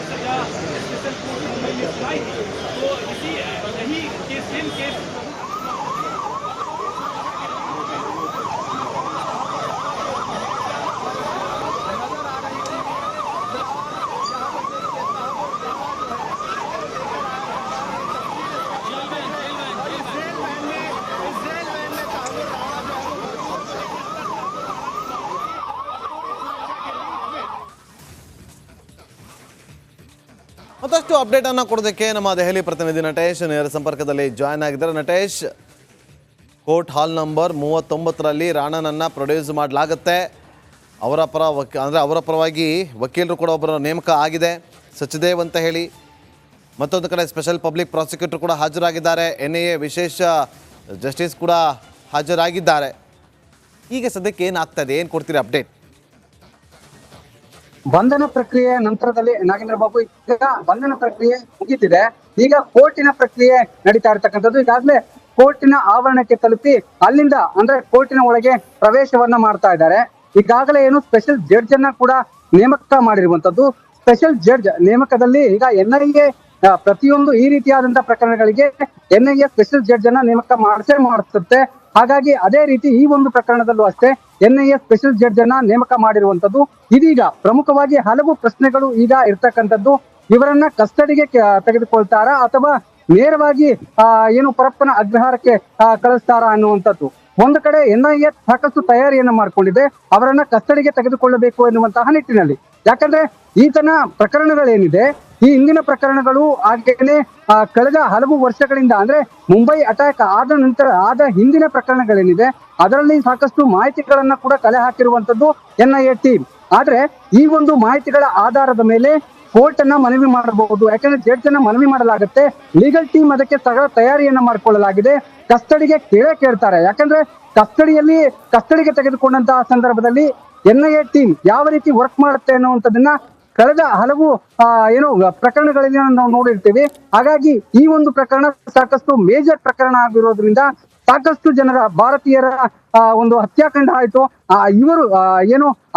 सजा special court Mumbai में सुनाई थी, तो इसी यही केस सेम केस ಮತ್ತಷ್ಟು ಅಪ್ಡೇಟ್ ಅನ್ನು ಕೊಡೋದಕ್ಕೆ ನಮ್ಮ ದೆಹಲಿ ಪ್ರತಿನಿಧಿ ನಟೇಶ್ ನೇರ ಸಂಪರ್ಕದಲ್ಲಿ ಜಾಯ್ನ್ ಆಗಿದ್ದಾರೆ. ನಟೇಶ್, ಕೋರ್ಟ್ ಹಾಲ್ ನಂಬರ್ 39ರಲ್ಲಿ ರಾಣನನ್ನು ಪ್ರೊಡ್ಯೂಸ್ ಮಾಡಲಾಗುತ್ತೆ. ಅವರ ಪರವಾಗಿ ವಕೀಲರು ಕೂಡ ಒಬ್ಬರ ನೇಮಕ ಆಗಿದೆ, ಸಚ್ದೇವ್ ಅಂತ ಹೇಳಿ. ಮತ್ತೊಂದು ಕಡೆ ಸ್ಪೆಷಲ್ ಪಬ್ಲಿಕ್ ಪ್ರಾಸಿಕ್ಯೂಟರ್ ಕೂಡ ಹಾಜರಾಗಿದ್ದಾರೆ, NIA ವಿಶೇಷ ಜಸ್ಟಿಸ್ ಕೂಡ ಹಾಜರಾಗಿದ್ದಾರೆ. ಈಗ ಸದ್ಯಕ್ಕೆ ಏನಾಗ್ತಾ ಇದೆ, ಏನು ಕೊಡ್ತೀರಿ ಅಪ್ಡೇಟ್? ಬಂಧನ ಪ್ರಕ್ರಿಯೆ ನಂತರದಲ್ಲಿ ನಾಗೇಂದ್ರ ಬಾಬು, ಈಗ ಬಂಧನ ಪ್ರಕ್ರಿಯೆ ಮುಗಿತಿದೆ. ಈಗ ಕೋರ್ಟಿನ ಪ್ರಕ್ರಿಯೆ ನಡೀತಾ ಇರ್ತಕ್ಕಂಥದ್ದು. ಈಗಾಗಲೇ ಕೋರ್ಟಿನ ಆವರಣಕ್ಕೆ ತಲುಪಿ ಅಲ್ಲಿಂದ ಅಂದ್ರೆ ಕೋರ್ಟಿನ ಒಳಗೆ ಪ್ರವೇಶವನ್ನ ಮಾಡ್ತಾ ಇದ್ದಾರೆ. ಈಗಾಗಲೇ ಏನು ಸ್ಪೆಷಲ್ ಜಡ್ಜ್ ಅನ್ನ ಕೂಡ ನೇಮಕ ಮಾಡಿರುವಂತದ್ದು. ಸ್ಪೆಷಲ್ ಜಡ್ಜ್ ನೇಮಕದಲ್ಲಿ ಈಗ NIA ಪ್ರತಿಯೊಂದು ಈ ರೀತಿಯಾದಂತಹ ಪ್ರಕರಣಗಳಿಗೆ NIA ಸ್ಪೆಷಲ್ ಜಡ್ಜ್ ಅನ್ನ ನೇಮಕ ಮಾಡಿಸುತ್ತೆ. ಹಾಗಾಗಿ ಅದೇ ರೀತಿ ಈ ಒಂದು ಪ್ರಕರಣದಲ್ಲೂ ಅಷ್ಟೇ NIA ಸ್ಪೆಷಲ್ ಜಡ್ಜ್ ಅನ್ನ ನೇಮಕ ಮಾಡಿರುವಂತದ್ದು. ಇದೀಗ ಪ್ರಮುಖವಾಗಿ ಹಲವು ಪ್ರಶ್ನೆಗಳು ಈಗ ಇರ್ತಕ್ಕಂಥದ್ದು. ಇವರನ್ನ ಕಸ್ಟಡಿಗೆ ತೆಗೆದುಕೊಳ್ತಾರಾ ಅಥವಾ ನೇರವಾಗಿ ಏನು ಪರಪ್ಪನ ಅಗ್ರಹಾರಕ್ಕೆ ಕಳಿಸ್ತಾರಾ ಅನ್ನುವಂಥದ್ದು. ಒಂದು ಕಡೆ NIA ಸಾಕಷ್ಟು ತಯಾರಿಯನ್ನ ಮಾಡ್ಕೊಂಡಿದೆ, ಅವರನ್ನ ಕಸ್ಟಡಿಗೆ ತೆಗೆದುಕೊಳ್ಳಬೇಕು ಎನ್ನುವಂತಹ ನಿಟ್ಟಿನಲ್ಲಿ. ಯಾಕಂದ್ರೆ ಈತನ ಪ್ರಕರಣಗಳೇನಿದೆ, ಈ ಹಿಂದಿನ ಪ್ರಕರಣಗಳು ಹಾಗೇನೆ ಕಳೆದ ಹಲವು ವರ್ಷಗಳಿಂದ ಅಂದ್ರೆ ಮುಂಬೈ ಅಟ್ಯಾಕ್ ಆದ ಹಿಂದಿನ ಪ್ರಕರಣಗಳೇನಿದೆ ಅದರಲ್ಲಿ ಸಾಕಷ್ಟು ಮಾಹಿತಿಗಳನ್ನ ಕೂಡ ಕಲೆ ಹಾಕಿರುವಂತದ್ದು NIA ಟೀಮ್. ಆದ್ರೆ ಈ ಒಂದು ಮಾಹಿತಿಗಳ ಆಧಾರದ ಮೇಲೆ ಕೋರ್ಟ್ ಅನ್ನ ಮನವಿ ಮಾಡಬಹುದು. ಯಾಕಂದ್ರೆ ಜಡ್ಜ್ ಅನ್ನ ಮನವಿ ಮಾಡಲಾಗುತ್ತೆ, ಲೀಗಲ್ ಟೀಮ್ ಅದಕ್ಕೆ ಸಕಲ ತಯಾರಿಯನ್ನ ಮಾಡ್ಕೊಳ್ಳಲಾಗಿದೆ. ಕಸ್ಟಡಿಗೆ ಕೇಳ್ತಾರೆ. ಯಾಕಂದ್ರೆ ಕಸ್ಟಡಿಗೆ ತೆಗೆದುಕೊಂಡಂತಹ ಸಂದರ್ಭದಲ್ಲಿ NIA ಟೀಮ್ ಯಾವ ರೀತಿ ವರ್ಕ್ ಮಾಡುತ್ತೆ ಅನ್ನುವಂಥದ್ದನ್ನ ಕಳೆದ ಹಲವು ಪ್ರಕರಣಗಳಲ್ಲಿ ನಾವು ನೋಡಿರ್ತೀವಿ. ಹಾಗಾಗಿ ಈ ಒಂದು ಪ್ರಕರಣ ಸಾಕಷ್ಟು ಮೇಜರ್ ಪ್ರಕರಣ ಆಗಿರೋದ್ರಿಂದ ಸಾಕಷ್ಟು ಜನರ ಭಾರತೀಯರ ಒಂದು ಹತ್ಯಾಕಾಂಡ ಆಯ್ತು. ಇವರು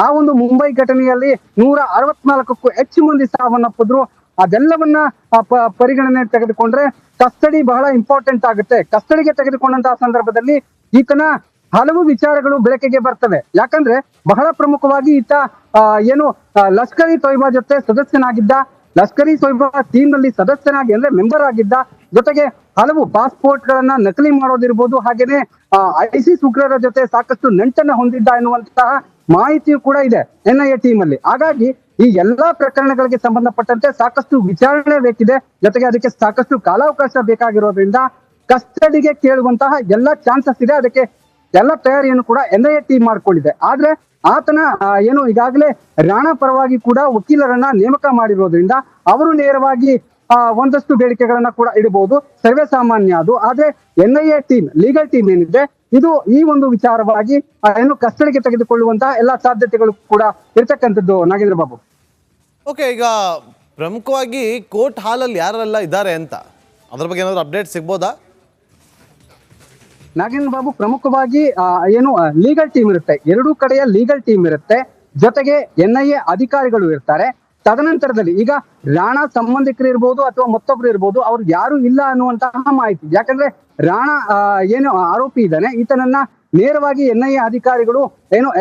ಆ ಒಂದು ಮುಂಬೈ ಘಟನೆಯಲ್ಲಿ 164ಕ್ಕೂ ಹೆಚ್ಚು ಮಂದಿ ಸಾವನ್ನಪ್ಪಿದ್ರು. ಅದೆಲ್ಲವನ್ನ ಪರಿಗಣನೆ ತೆಗೆದುಕೊಂಡ್ರೆ ಕಸ್ಟಡಿ ಬಹಳ ಇಂಪಾರ್ಟೆಂಟ್ ಆಗುತ್ತೆ. ಕಸ್ಟಡಿಗೆ ತೆಗೆದುಕೊಂಡಂತಹ ಸಂದರ್ಭದಲ್ಲಿ ಈತನ ಹಲವು ವಿಚಾರಗಳು ಬೆಳಕಿಗೆ ಬರ್ತವೆ. ಯಾಕಂದ್ರೆ ಬಹಳ ಪ್ರಮುಖವಾಗಿ ಈತ ಲಷ್ಕರ್ ಇ ತೊಯ್ಬಾ ಜೊತೆ ಸದಸ್ಯನಾಗಿದ್ದ, ಲಷ್ಕರ್ ಇ ತೊಯ್ಬಾ ಟೀಮ್ ನಲ್ಲಿ ಸದಸ್ಯನಾಗಿ ಅಂದ್ರೆ ಮೆಂಬರ್ ಆಗಿದ್ದ. ಜೊತೆಗೆ ಹಲವು ಪಾಸ್ಪೋರ್ಟ್ ಗಳನ್ನ ನಕಲಿ ಮಾಡೋದಿರ್ಬೋದು, ಹಾಗೇನೆ ISIS ಉಗ್ರರ ಜೊತೆ ಸಾಕಷ್ಟು ನಂಟನ್ನ ಹೊಂದಿದ್ದ ಎನ್ನುವಂತಹ ಮಾಹಿತಿಯು ಕೂಡ ಇದೆ NIA ಟೀಮ್ ಅಲ್ಲಿ. ಹಾಗಾಗಿ ಈ ಎಲ್ಲಾ ಪ್ರಕರಣಗಳಿಗೆ ಸಂಬಂಧಪಟ್ಟಂತೆ ಸಾಕಷ್ಟು ವಿಚಾರಣೆ ಬೇಕಿದೆ. ಜೊತೆಗೆ ಅದಕ್ಕೆ ಸಾಕಷ್ಟು ಕಾಲಾವಕಾಶ ಬೇಕಾಗಿರೋದ್ರಿಂದ ಕಸ್ಟಡಿಗೆ ಕೇಳುವಂತಹ ಎಲ್ಲಾ ಚಾನ್ಸಸ್ ಇದೆ. ಅದಕ್ಕೆ ಎಲ್ಲ ತಯಾರಿಯನ್ನು ಕೂಡ NIA ಟೀಮ್ ಮಾಡ್ಕೊಂಡಿದೆ. ಆದ್ರೆ ಆತನ ಈಗಾಗಲೇ ರಾಣಾ ಪರವಾಗಿ ಕೂಡ ವಕೀಲರನ್ನ ನೇಮಕ ಮಾಡಿರೋದ್ರಿಂದ ಅವರು ನೇರವಾಗಿ ಒಂದಷ್ಟು ಬೇಡಿಕೆಗಳನ್ನ ಕೂಡ ಇಡಬಹುದು, ಸರ್ವೇ ಸಾಮಾನ್ಯ ಅದು. ಆದ್ರೆ NIA ಟೀಮ್, ಲೀಗಲ್ ಟೀಮ್ ಏನಿದೆ ಇದು ಈ ಒಂದು ವಿಚಾರವಾಗಿ ಕಸ್ಟಡಿಗೆ ತೆಗೆದುಕೊಳ್ಳುವಂತಹ ಎಲ್ಲಾ ಸಾಧ್ಯತೆಗಳು ಕೂಡ ಇರ್ತಕ್ಕಂಥದ್ದು ನಾಗೇಂದ್ರ ಬಾಬು. ಓಕೆ, ಈಗ ಪ್ರಮುಖವಾಗಿ ಕೋರ್ಟ್ ಹಾಲಲ್ಲಿ ಯಾರೆಲ್ಲ ಇದ್ದಾರೆ ಅಂತ ಅದ್ರ ಬಗ್ಗೆ ಏನಾದ್ರು ಅಪ್ಡೇಟ್ ಸಿಗ್ಬೋದಾ? ನಾಗೇಂದ್ರ ಬಾಬು, ಪ್ರಮುಖವಾಗಿ ಲೀಗಲ್ ಟೀಮ್ ಇರುತ್ತೆ, ಎರಡೂ ಕಡೆಯ ಲೀಗಲ್ ಟೀಮ್ ಇರುತ್ತೆ. ಜೊತೆಗೆ NIA ಅಧಿಕಾರಿಗಳು ಇರ್ತಾರೆ. ತದನಂತರದಲ್ಲಿ ಈಗ ರಾಣಾ ಸಂಬಂಧಿಕರು ಇರ್ಬೋದು ಅಥವಾ ಮತ್ತೊಬ್ರು ಇರ್ಬೋದು, ಅವ್ರು ಯಾರು ಇಲ್ಲ ಅನ್ನುವಂತಹ ಮಾಹಿತಿ. ಯಾಕಂದ್ರೆ ರಾಣಾ ಆರೋಪಿ ಇದ್ದಾನೆ, ಈತನನ್ನ ನೇರವಾಗಿ NIA ಅಧಿಕಾರಿಗಳು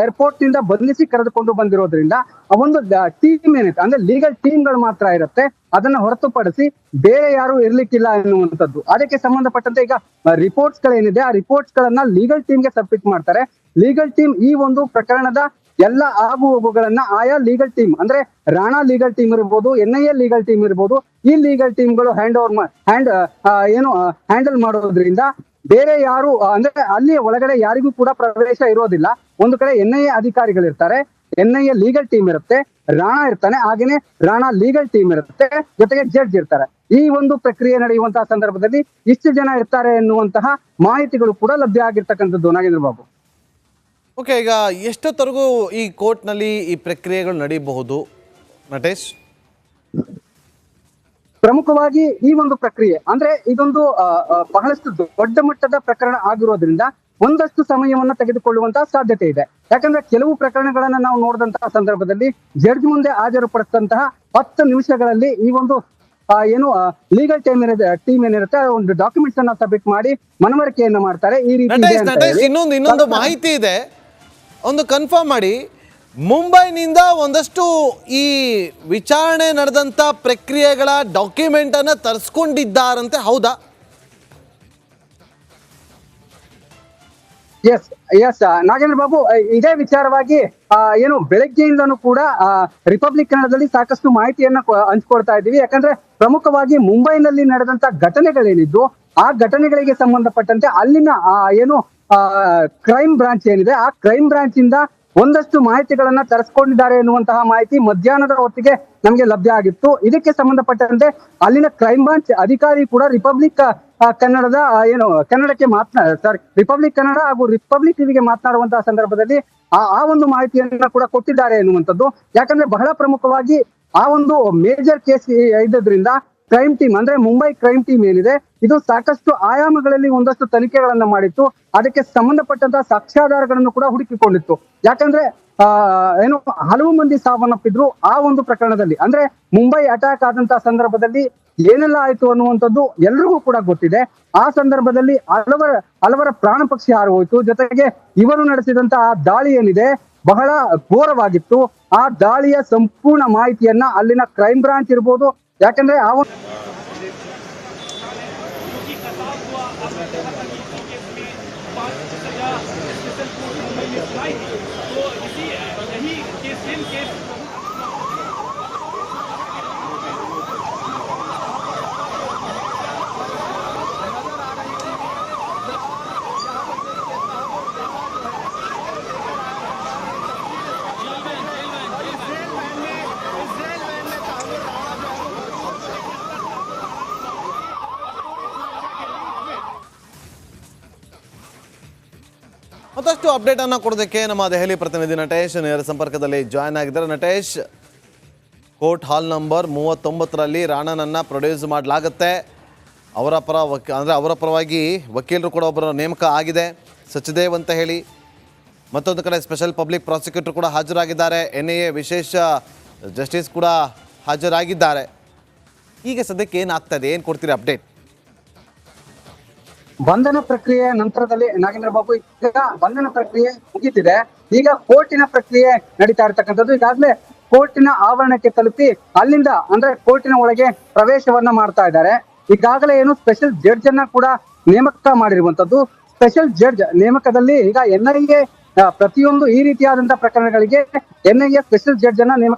ಏರ್ಪೋರ್ಟ್ ನಿಂದ ಬಂಧಿಸಿ ಕರೆದುಕೊಂಡು ಬಂದಿರೋದ್ರಿಂದ ಒಂದು ಟೀಮ್ ಏನಿದೆ ಅಂದ್ರೆ ಲೀಗಲ್ ಟೀಮ್ಗಳು ಮಾತ್ರ ಇರುತ್ತೆ. ಅದನ್ನ ಹೊರತುಪಡಿಸಿ ಬೇರೆ ಯಾರು ಇರ್ಲಿಕ್ಕಿಲ್ಲ ಎನ್ನುವಂಥದ್ದು. ಅದಕ್ಕೆ ಸಂಬಂಧಪಟ್ಟಂತೆ ಈಗ ರಿಪೋರ್ಟ್ಸ್ ಗಳೇನಿದೆ ಆ ರಿಪೋರ್ಟ್ಸ್ ಗಳನ್ನ ಲೀಗಲ್ ಟೀಮ್ಗೆ ಸಬ್ಮಿಟ್ ಮಾಡ್ತಾರೆ. ಲೀಗಲ್ ಟೀಮ್ ಈ ಒಂದು ಪ್ರಕರಣದ ಎಲ್ಲ ಆಗು ಹೋಗುಗಳನ್ನ ಆಯಾ ಲೀಗಲ್ ಟೀಮ್ ಅಂದ್ರೆ ರಾಣಾ ಲೀಗಲ್ ಟೀಮ್ ಇರ್ಬೋದು, NIA ಲೀಗಲ್ ಟೀಮ್ ಇರ್ಬೋದು, ಈ ಲೀಗಲ್ ಟೀಮ್ಗಳು ಹ್ಯಾಂಡಲ್ ಮಾಡೋದ್ರಿಂದ ಬೇರೆ ಯಾರು ಅಂದ್ರೆ ಅಲ್ಲಿ ಒಳಗಡೆ ಯಾರಿಗೂ ಕೂಡ ಪ್ರವೇಶ ಇರೋದಿಲ್ಲ. ಒಂದು ಕಡೆ NIA ಅಧಿಕಾರಿಗಳಿರ್ತಾರೆ, NIA ಲೀಗಲ್ ಟೀಮ್ ಇರುತ್ತೆ, ರಾಣಾ ಇರ್ತಾನೆ, ಹಾಗೇನೆ ರಾಣಾ ಲೀಗಲ್ ಟೀಮ್ ಇರುತ್ತೆ, ಜೊತೆಗೆ ಜಡ್ಜ್ ಇರ್ತಾರೆ. ಈ ಒಂದು ಪ್ರಕ್ರಿಯೆ ನಡೆಯುವಂತಹ ಸಂದರ್ಭದಲ್ಲಿ ಇಷ್ಟು ಜನ ಇರ್ತಾರೆ ಎನ್ನುವಂತಹ ಮಾಹಿತಿಗಳು ಕೂಡ ಲಭ್ಯ ಆಗಿರ್ತಕ್ಕಂಥದ್ದು ನಾಗೇಂದ್ರ ಬಾಬು. ಓಕೆ, ಈಗ ಎಷ್ಟೊತ್ತರೆಗೂ ಈ ಕೋರ್ಟ್ನಲ್ಲಿ ಈ ಪ್ರಕ್ರಿಯೆಗಳು ನಡೀಬಹುದು ನಟೇಶ್? ಪ್ರಮುಖವಾಗಿ ಈ ಒಂದು ಪ್ರಕ್ರಿಯೆ ಅಂದ್ರೆ ಇದೊಂದು ಬಹಳಷ್ಟು ದೊಡ್ಡ ಮಟ್ಟದ ಪ್ರಕರಣ ಆಗಿರೋದ್ರಿಂದ ಒಂದಷ್ಟು ಸಮಯವನ್ನ ತೆಗೆದುಕೊಳ್ಳುವಂತಹ ಸಾಧ್ಯತೆ ಇದೆ. ಯಾಕಂದ್ರೆ ಕೆಲವು ಪ್ರಕರಣಗಳನ್ನ ನಾವು ನೋಡಿದಂತಹ ಸಂದರ್ಭದಲ್ಲಿ ಜಡ್ಜ್ ಮುಂದೆ ಹಾಜರುಪಡಿಸಿದಂತಹ 10 ನಿಮಿಷಗಳಲ್ಲಿ ಈ ಒಂದು ಲೀಗಲ್ ಟೀಮ್ ಏನಿರುತ್ತೆ ಒಂದು ಡಾಕ್ಯುಮೆಂಟ್ಸ್ ಅನ್ನ ಸಬ್ಮಿಟ್ ಮಾಡಿ ಮನವರಿಕೆಯನ್ನ ಮಾಡ್ತಾರೆ. ಈ ರೀತಿ ನಟೇಶ್ ಇನ್ನೊಂದು ಮಾಹಿತಿ ಇದೆ, ಒಂದು ಕನ್ಫರ್ಮ್ ಮಾಡಿ. ಮುಂಬೈನಿಂದ ಒಂದಷ್ಟು ಈ ವಿಚಾರಣೆ ನಡೆದಂತ ಪ್ರಕ್ರಿಯೆಗಳ ಡಾಕ್ಯುಮೆಂಟ್ ಅನ್ನ ತರಿಸ್ಕೊಂಡಿದ್ದಾರಂತೆ, ಹೌದಾ? ಎಸ್ ನಾಗೇಂದ್ರ ಬಾಬು, ಇದೇ ವಿಚಾರವಾಗಿ ಬೆಳಗ್ಗೆಯಿಂದನೂ ಕೂಡ ರಿಪಬ್ಲಿಕ್ ಕನ್ನಡದಲ್ಲಿ ಸಾಕಷ್ಟು ಮಾಹಿತಿಯನ್ನ ಹಂಚ್ಕೊಳ್ತಾ ಇದ್ದೀವಿ. ಯಾಕಂದ್ರೆ ಪ್ರಮುಖವಾಗಿ ಮುಂಬೈನಲ್ಲಿ ನಡೆದಂತ ಘಟನೆಗಳೇನಿದ್ದು ಆ ಘಟನೆಗಳಿಗೆ ಸಂಬಂಧಪಟ್ಟಂತೆ ಅಲ್ಲಿನ ಕ್ರೈಮ್ ಬ್ರಾಂಚ್ ಏನಿದೆ ಆ ಕ್ರೈಮ್ ಬ್ರಾಂಚ್ ಇಂದ ಒಂದಷ್ಟು ಮಾಹಿತಿಗಳನ್ನ ತರಿಸ್ಕೊಂಡಿದ್ದಾರೆ ಎನ್ನುವಂತಹ ಮಾಹಿತಿ ಮಧ್ಯಾಹ್ನದ ಹೊತ್ತಿಗೆ ನಮಗೆ ಲಭ್ಯ ಆಗಿತ್ತು. ಇದಕ್ಕೆ ಸಂಬಂಧಪಟ್ಟಂತೆ ಅಲ್ಲಿನ ಕ್ರೈಮ್ ಬ್ರಾಂಚ್ ಅಧಿಕಾರಿ ಕೂಡ ರಿಪಬ್ಲಿಕ್ ಕನ್ನಡದ ಕನ್ನಡಕ್ಕೆ ರಿಪಬ್ಲಿಕ್ ಕನ್ನಡ ಹಾಗೂ ರಿಪಬ್ಲಿಕ್ ಟಿವಿಗೆ ಮಾತನಾಡುವಂತಹ ಸಂದರ್ಭದಲ್ಲಿ ಆ ಒಂದು ಮಾಹಿತಿಯನ್ನ ಕೂಡ ಕೊಟ್ಟಿದ್ದಾರೆ ಎನ್ನುವಂಥದ್ದು. ಯಾಕಂದ್ರೆ ಬಹಳ ಪ್ರಮುಖವಾಗಿ ಆ ಒಂದು ಮೇಜರ್ ಕೇಸ್ ಇದ್ದದ್ರಿಂದ ಕ್ರೈಮ್ ಟೀಮ್ ಅಂದ್ರೆ ಮುಂಬೈ ಕ್ರೈಮ್ ಟೀಮ್ ಏನಿದೆ ಇದು ಸಾಕಷ್ಟು ಆಯಾಮಗಳಲ್ಲಿ ಒಂದಷ್ಟು ತನಿಖೆಗಳನ್ನ ಮಾಡಿತ್ತು. ಅದಕ್ಕೆ ಸಂಬಂಧಪಟ್ಟಂತಹ ಸಾಕ್ಷ್ಯಾಧಾರಗಳನ್ನು ಕೂಡ ಹುಡುಕಿಕೊಂಡಿತ್ತು. ಯಾಕಂದ್ರೆ ಹಲವು ಮಂದಿ ಸಾವನ್ನಪ್ಪಿದ್ರು ಆ ಒಂದು ಪ್ರಕರಣದಲ್ಲಿ. ಅಂದ್ರೆ ಮುಂಬೈ ಅಟ್ಯಾಕ್ ಆದಂತಹ ಸಂದರ್ಭದಲ್ಲಿ ಏನೆಲ್ಲ ಆಯ್ತು ಅನ್ನುವಂಥದ್ದು ಎಲ್ರಿಗೂ ಕೂಡ ಗೊತ್ತಿದೆ. ಆ ಸಂದರ್ಭದಲ್ಲಿ ಹಲವರ ಪ್ರಾಣ ಪಕ್ಷಿ ಹಾರು ಹೋಯ್ತು. ಜೊತೆಗೆ ಇವರು ನಡೆಸಿದಂತಹ ದಾಳಿ ಏನಿದೆ ಬಹಳ ಘೋರವಾಗಿತ್ತು. ಆ ದಾಳಿಯ ಸಂಪೂರ್ಣ ಮಾಹಿತಿಯನ್ನ ಅಲ್ಲಿನ ಕ್ರೈಮ್ ಬ್ರಾಂಚ್ ಇರ್ಬೋದು, ಯಾಕಂದ್ರೆ ಆ ಮತ್ತಷ್ಟು ಅಪ್ಡೇಟ್ ಅನ್ನ ಕೊಡೋದಕ್ಕೆ ನಮ್ಮ ದೆಹಲಿ ಪ್ರತಿನಿಧಿ ನಟೇಶ್ ನೇರ ಸಂಪರ್ಕದಲ್ಲಿ ಜಾಯ್ನ್ ಆಗಿದ್ದಾರೆ. ನಟೇಶ್, ಕೋರ್ಟ್ ಹಾಲ್ ನಂಬರ್ 39ರಲ್ಲಿ ರಾಣನನ್ನ ಪ್ರೊಡ್ಯೂಸ್ ಮಾಡಲಾಗುತ್ತೆ. ಅವರ ಪರವಾಗಿ ವಕೀಲರು ಕೂಡ ಒಬ್ಬರ ನೇಮಕ ಆಗಿದೆ, ಸಚ್ದೇವ್ ಅಂತ ಹೇಳಿ. ಮತ್ತೊಂದು ಕಡೆ ಸ್ಪೆಷಲ್ ಪಬ್ಲಿಕ್ ಪ್ರಾಸಿಕ್ಯೂಟರ್ ಕೂಡ ಹಾಜರಾಗಿದ್ದಾರೆ, NIA ವಿಶೇಷ ಜಸ್ಟಿಸ್ ಕೂಡ ಹಾಜರಾಗಿದ್ದಾರೆ. ಈಗ ಸದ್ಯಕ್ಕೆ ಏನಾಗ್ತಾ ಇದೆ, ಏನು ಕೊಡ್ತೀರಿ ಅಪ್ಡೇಟ್? ಬಂಧನ ಪ್ರಕ್ರಿಯೆ ನಂತರದಲ್ಲಿ ನಾಗೇಂದ್ರ ಬಾಬು ಈಗ ಬಂಧನ ಪ್ರಕ್ರಿಯೆ ಮುಗಿತಿದೆ. ಈಗ ಕೋರ್ಟಿನ ಪ್ರಕ್ರಿಯೆ ನಡೀತಾ ಇರ್ತಕ್ಕಂಥದ್ದು. ಈಗಾಗಲೇ ಕೋರ್ಟಿನ ಆವರಣಕ್ಕೆ ತಲುಪಿ ಅಲ್ಲಿಂದ ಅಂದ್ರೆ ಕೋರ್ಟಿನ ಒಳಗೆ ಪ್ರವೇಶವನ್ನ ಮಾಡ್ತಾ ಇದ್ದಾರೆ. ಈಗಾಗಲೇ ಸ್ಪೆಷಲ್ ಜಡ್ಜ್ ಅನ್ನ ಕೂಡ ನೇಮಕ ಮಾಡಿರುವಂತದ್ದು. ಸ್ಪೆಷಲ್ ಜಡ್ಜ್ ನೇಮಕದಲ್ಲಿ ಈಗ NIA ಪ್ರತಿಯೊಂದು ಈ ರೀತಿಯಾದಂತಹ ಪ್ರಕರಣಗಳಿಗೆ NIA ಸ್ಪೆಷಲ್ ಜಡ್ಜ್ ಅನ್ನ ನೇಮಕ